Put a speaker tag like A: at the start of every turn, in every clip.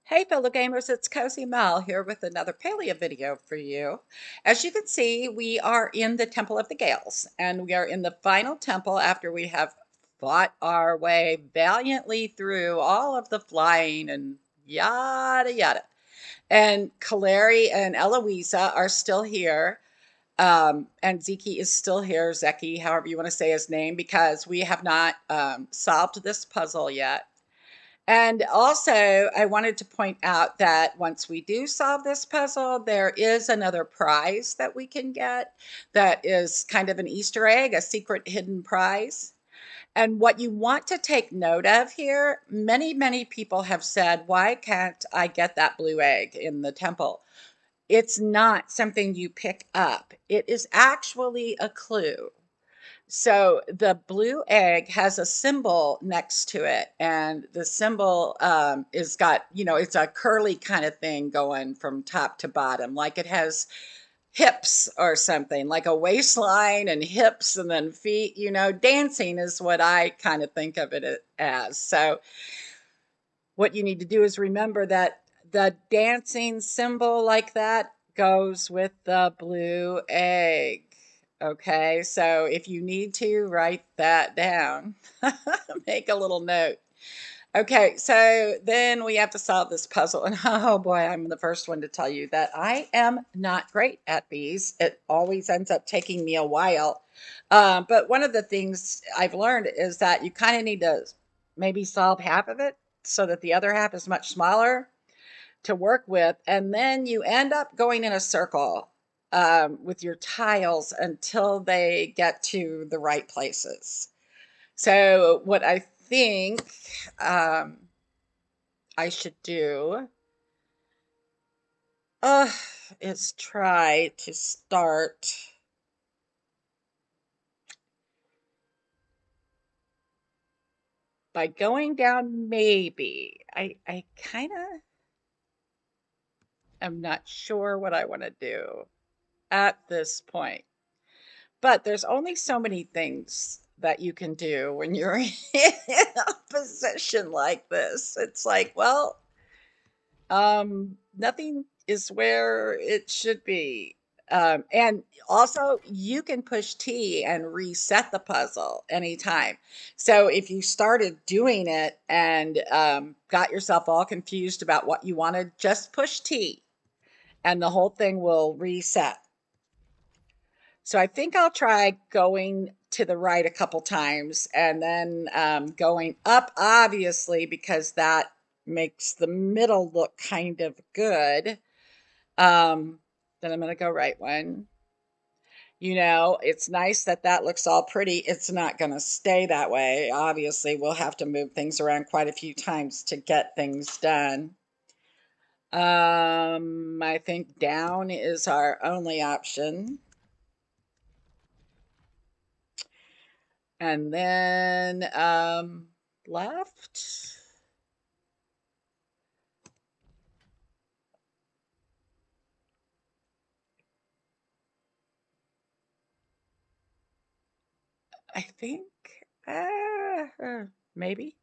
A: Hey fellow gamers, it's Cozy Mel here with another Palia video for you. As you can see, we are in the Temple of the Gales, and we are in the final temple after we have fought our way valiantly through all of the flying and yada yada. And Kaleri and Eloisa are still here. And Zeki is still here, Zeki, however you want to say his name, because we have not solved this puzzle yet. And also, I wanted to point out that once we do solve this puzzle, there is another prize that we can get that is kind of an Easter egg, a secret hidden prize. And what you want to take note of here, many people have said, why can't I get that blue egg in the temple? It's not something you pick up, it is actually a clue. So the blue egg has a symbol next to it, and the symbol is got, it's a curly kind of thing going from top to bottom, like it has hips or something, like a waistline and hips and then feet. Dancing is what I kind of think of it as. So what you need to do is remember that the dancing symbol like that goes with the blue egg. Okay, so if you need to write that down, make a little note. Okay, so then we have to solve this puzzle. And oh boy, I'm the first one to tell you that I am not great at these. It always ends up taking me a while. But one of the things I've learned is that you kind of need to maybe solve half of it so that the other half is much smaller to work with. And then you end up going in a circle with your tiles until they get to the right places. So, what I think um, I should do uh, is try to start by going down maybe. I kind of am not sure what I want to do at this point. But there's only so many things that you can do when you're in a position like this. It's like, well, nothing is where it should be. And also, you can push T and reset the puzzle anytime. So if you started doing it and got yourself all confused about what you wanted, just push T and the whole thing will reset. So I think I'll try going to the right a couple times and then going up, obviously, because that makes the middle look kind of good. Then I'm going to go right one. It's nice that that looks all pretty. It's not going to stay that way. Obviously, we'll have to move things around quite a few times to get things done. I think down is our only option. And then left. I think maybe.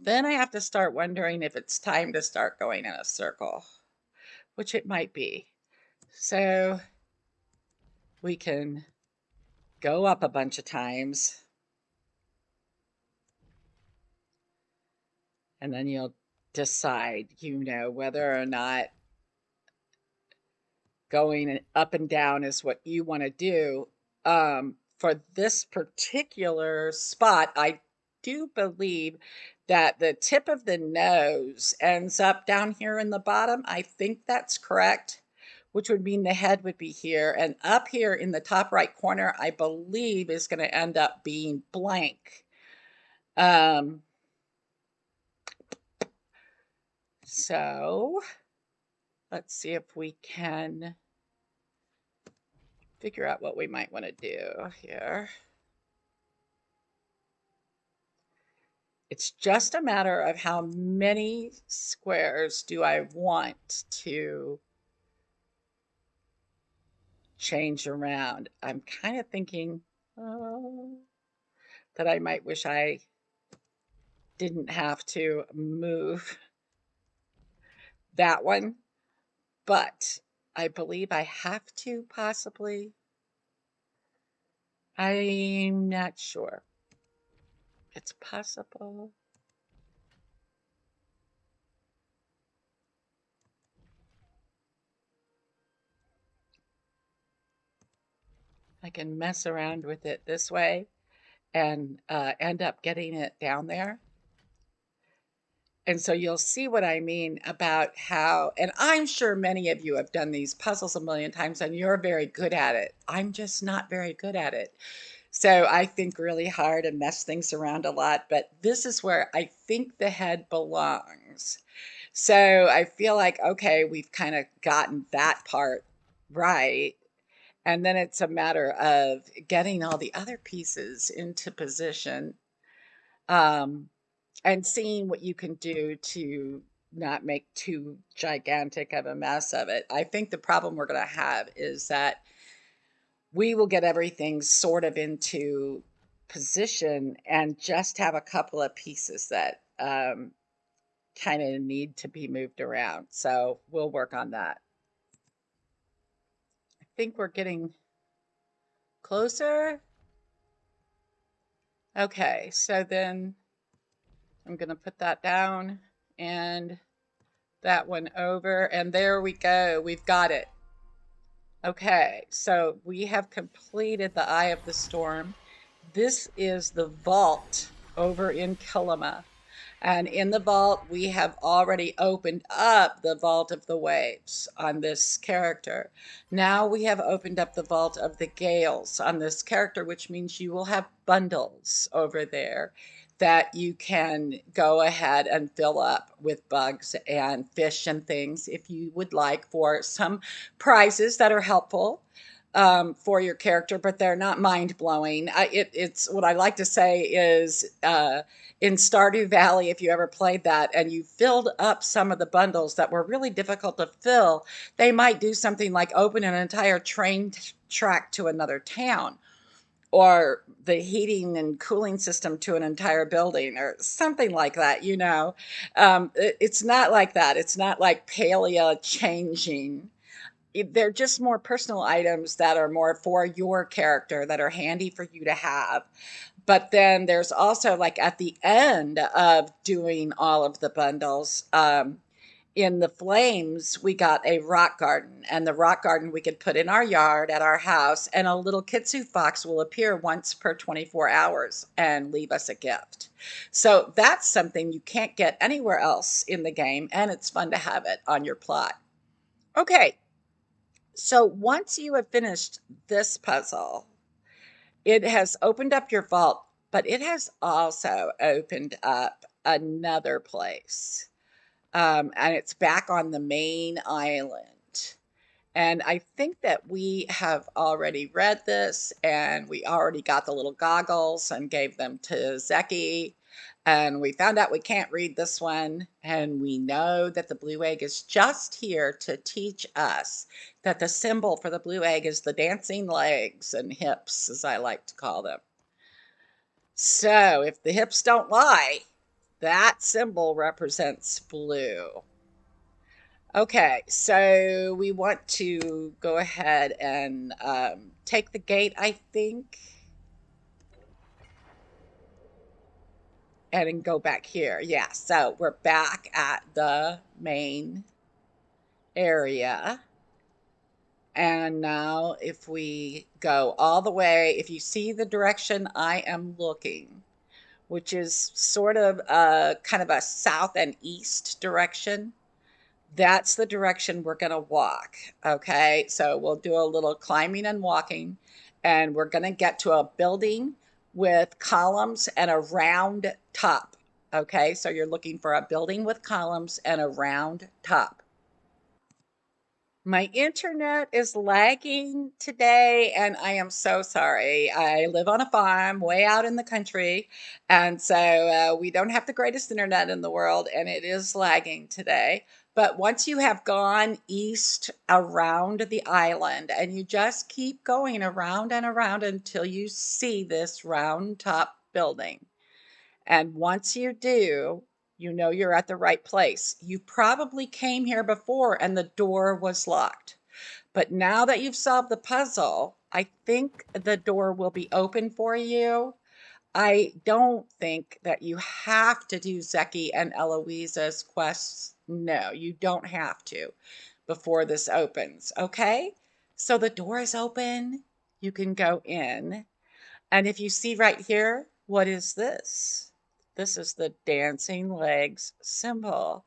A: Then I have to start wondering if it's time to start going in a circle, which it might be. So we can go up a bunch of times, and then you'll decide, whether or not going up and down is what you want to do. For this particular spot, I do believe that the tip of the nose ends up down here in the bottom. I think that's correct, which would mean the head would be here. And up here in the top right corner, I believe is going to end up being blank. So let's see if we can figure out what we might want to do here. It's just a matter of how many squares do I want to change around. I'm kind of thinking, that I might wish I didn't have to move that one, but I believe I have to possibly. I'm not sure. It's possible. I can mess around with it this way and end up getting it down there. And so you'll see what I mean about how, and I'm sure many of you have done these puzzles a million times and you're very good at it. I'm just not very good at it. So I think really hard and mess things around a lot, but this is where I think the head belongs. So I feel like, okay, we've kind of gotten that part right. And then it's a matter of getting all the other pieces into position. Um, and seeing what you can do to not make too gigantic of a mess of it. I think the problem we're going to have is that we will get everything sort of into position and just have a couple of pieces that kind of need to be moved around. So we'll work on that. I think we're getting closer. Okay, so then I'm going to put that down and that one over, and there we go. We've got it. Okay, so we have completed the Eye of the Storm. This is the vault over in Kilima. And in the vault, we have already opened up the vault of the waves on this character. Now we have opened up the vault of the gales on this character, which means you will have bundles over there that you can go ahead and fill up with bugs and fish and things if you would like for some prizes that are helpful for your character, but they're not mind blowing. It's what I like to say is in Stardew Valley, if you ever played that and you filled up some of the bundles that were really difficult to fill, they might do something like open an entire track to another town, or the heating and cooling system to an entire building, or something like that. It's not like that. It's not like Palia changing. They're just more personal items that are more for your character, that are handy for you to have. But then there's also, like, at the end of doing all of the bundles, in the flames, we got a rock garden, and the rock garden we could put in our yard at our house, and a little kitsune fox will appear once per 24 hours and leave us a gift. So that's something you can't get anywhere else in the game, and it's fun to have it on your plot. Okay, so once you have finished this puzzle, it has opened up your vault, but it has also opened up another place. And it's back on the main island. And I think that we have already read this, and we already got the little goggles and gave them to Zeki. And we found out we can't read this one. And we know that the blue egg is just here to teach us that the symbol for the blue egg is the dancing legs and hips, as I like to call them. So if the hips don't lie, that symbol represents blue. Okay, so we want to go ahead and take the gate, I think, and then go back here. Yeah, so we're back at the main area. And now if we go all the way, if you see the direction I am looking, which is sort of a kind of a south and east direction, that's the direction we're going to walk. Okay, so we'll do a little climbing and walking, and we're going to get to a building with columns and a round top. Okay, so you're looking for a building with columns and a round top. My internet is lagging today, and I am so sorry. I live on a farm way out in the country, and so we don't have the greatest internet in the world, and it is lagging today. But once you have gone east around the island, and you just keep going around and around until you see this round top building. And once you do, you know you're at the right place. You probably came here before and the door was locked. But now that you've solved the puzzle, I think the door will be open for you. I don't think that you have to do Zeki and Eloise's quests. No, you don't have to before this opens, okay? So the door is open. You can go in. And if you see right here, what is this? This is the dancing legs symbol.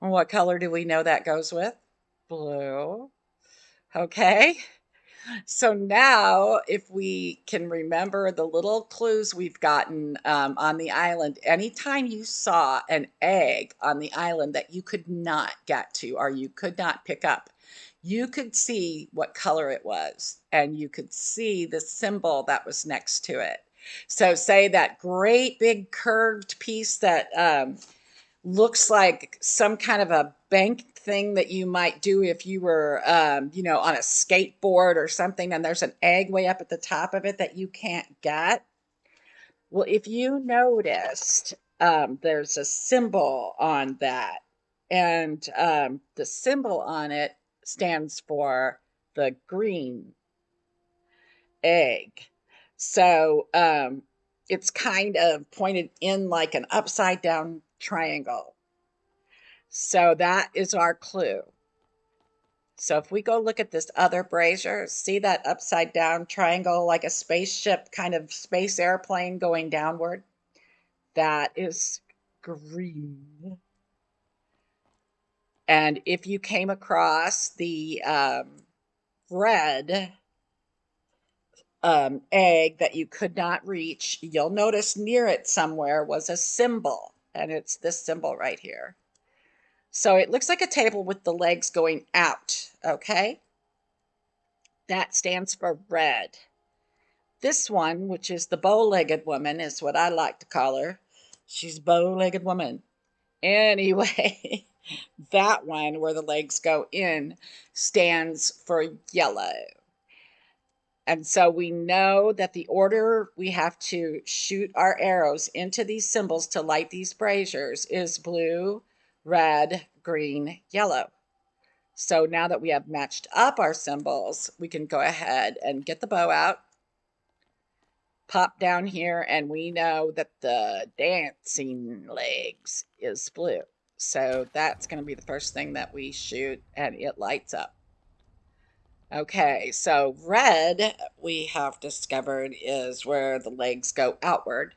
A: And what color do we know that goes with? Blue. Okay. So now, if we can remember the little clues we've gotten on the island, anytime you saw an egg on the island that you could not get to or you could not pick up, you could see what color it was and you could see the symbol that was next to it. So, say that great big curved piece that looks like some kind of a bank thing that you might do if you were, on a skateboard or something, and there's an egg way up at the top of it that you can't get. Well, if you noticed, there's a symbol on that, and the symbol on it stands for the green egg. So it's kind of pointed in like an upside down triangle. So that is our clue. So if we go look at this other brazier, see that upside down triangle like a spaceship, kind of space airplane going downward? That is green. And if you came across the red egg that you could not reach, you'll notice near it somewhere was a symbol, and it's this symbol right here. So it looks like a table with the legs going out, okay? That stands for red. This one, which is the bow-legged woman, is what I like to call her. She's bow-legged woman. Anyway, that one where the legs go in stands for yellow. And so we know that the order we have to shoot our arrows into these symbols to light these braziers is blue, red, green, yellow. So now that we have matched up our symbols, we can go ahead and get the bow out, pop down here, and we know that the dancing legs is blue. So that's going to be the first thing that we shoot, and it lights up. Okay, so red, we have discovered, is where the legs go outward.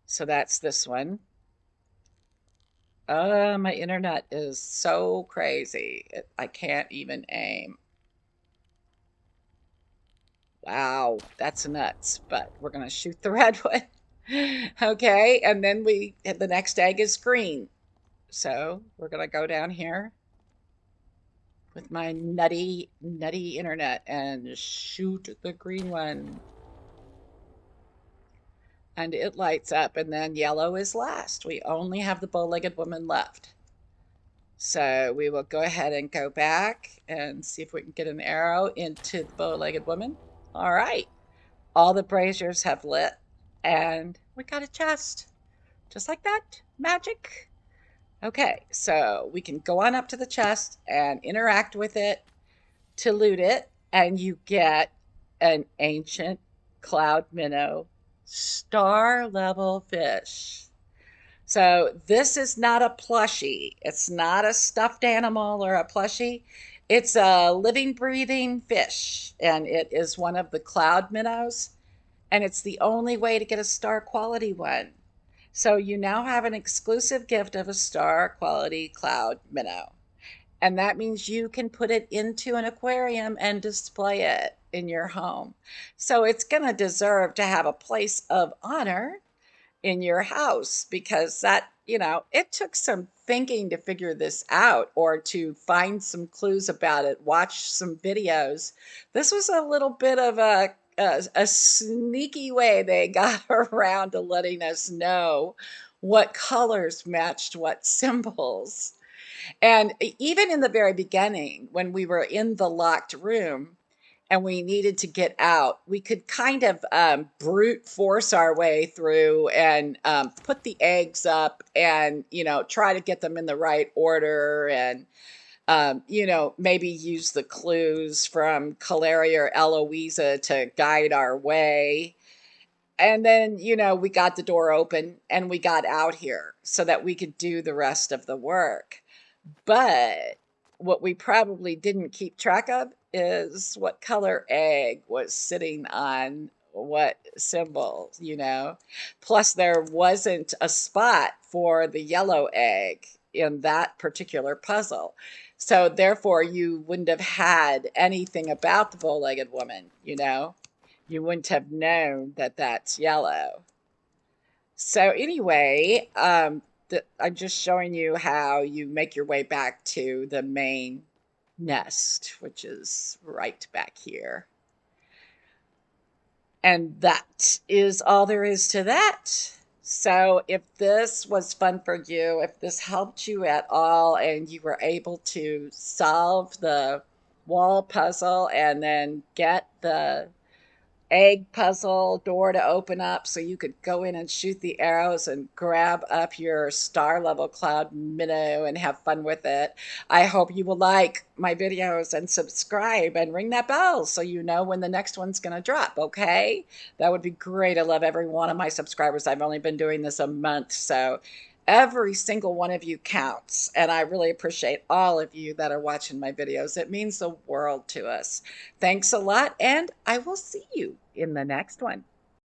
A: So that's this one. My internet is so crazy. I can't even aim. Wow, that's nuts, but we're going to shoot the red one. Okay, and then the next egg is green. So we're going to go down here with my nutty internet and shoot the green one. And it lights up, and then yellow is last. We only have the bow-legged woman left. So we will go ahead and go back and see if we can get an arrow into the bow-legged woman. All right. All the braziers have lit, and we got a chest. Just like that. Magic. Okay, so we can go on up to the chest and interact with it to loot it, and you get an ancient cloud minnow star level fish. So this is not a plushie. It's not a stuffed animal or a plushie. It's a living, breathing fish, and it is one of the cloud minnows, and it's the only way to get a star quality one. So you now have an exclusive gift of a star quality cloud minnow. And that means you can put it into an aquarium and display it in your home. So it's going to deserve to have a place of honor in your house because it took some thinking to figure this out or to find some clues about it, watch some videos. This was a little bit of a sneaky way they got around to letting us know what colors matched what symbols. And even in the very beginning, when we were in the locked room and we needed to get out, we could kind of brute force our way through and put the eggs up and, try to get them in the right order and, maybe use the clues from Caleria or Eloisa to guide our way. And then, we got the door open and we got out here so that we could do the rest of the work. But what we probably didn't keep track of is what color egg was sitting on what symbol, Plus, there wasn't a spot for the yellow egg in that particular puzzle. So, therefore, you wouldn't have had anything about the bow-legged woman. You wouldn't have known that that's yellow. So anyway, I'm just showing you how you make your way back to the main nest, which is right back here. And that is all there is to that. So if this was fun for you, if this helped you at all, and you were able to solve the wall puzzle and then get the egg puzzle door to open up so you could go in and shoot the arrows and grab up your star level cloud minnow and have fun with it. I hope you will like my videos and subscribe and ring that bell so you know when the next one's going to drop, okay? That would be great. I love every one of my subscribers. I've only been doing this a month, so every single one of you counts, and I really appreciate all of you that are watching my videos. It means the world to us. Thanks a lot, and I will see you in the next one.